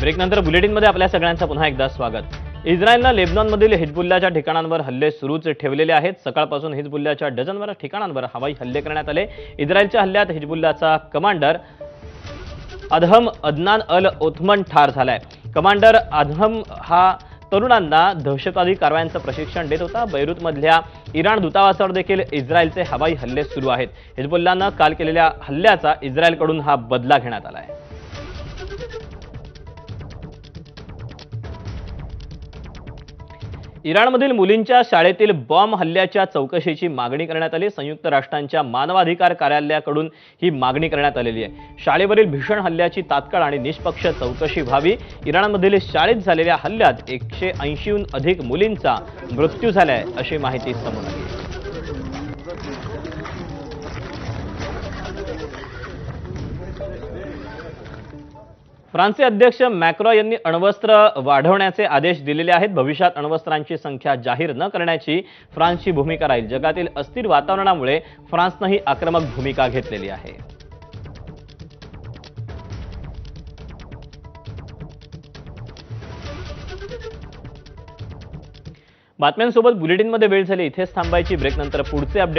ब्रेकनंतर बुलेटिनमध्ये आपल्या सगळ्यांचं पुन्हा एकदा स्वागत। इस्रायलने लेबनॉनमधील हिजबुल्लाच्या ठिकाणांवर हल्ले सुरूच ठेवलेले आहेत। सकाळपासून हिजबुल्लाच्या डझनभर ठिकाणांवर हवाई हल्ले करण्यात आले। इस्रायलच्या हल्ल्यात हिजबुल्लाचा कमांडर अदहम अदनान अल ओथमन ठार झालाय। कमांडर अदहम हा तरुणांना दहशतवादी कारवायांचं प्रशिक्षण देत होता। बैरूतमधल्या इराण दूतावासावर देखील इस्रायलचे हवाई हल्ले सुरू आहेत। हिजबुल्लानं काल केलेल्या हल्ल्याचा इस्रायलकडून हा बदला घेण्यात आलाय। इराणमधील मुलींच्या शाळेतील बॉम्ब हल्ल्याच्या चौकशीची मागणी करण्यात आली। संयुक्त राष्ट्रांच्या मानवाधिकार कार्यालयाकडून ही मागणी करण्यात आलेली आहे। शाळेवरील भीषण हल्ल्याची तात्काळ आणि निष्पक्ष चौकशी व्हावी। इराणमधील शाळेत झालेल्या हल्ल्यात 180हून अधिक मुलींचा मृत्यू झालाय अशी माहिती समोर आली आहे। फ्रान्सचे अध्यक्ष मॅक्रॉन यांनी अण्वस्त्र वाढवण्याचे आदेश दिलेले आहेत। भविष्यात अण्वस्त्रांची संख्या जाहीर न करण्याची फ्रान्सची भूमिका राहील। जगातील अस्थिर वातावरणामुळे फ्रान्सने ही आक्रमक भूमिका घेतलेली आहे। बातम्यांसोबत बुलेटिनमध्ये वेळ झाली, इथेच थांबायची। ब्रेकनंतर पुढचे अपडेट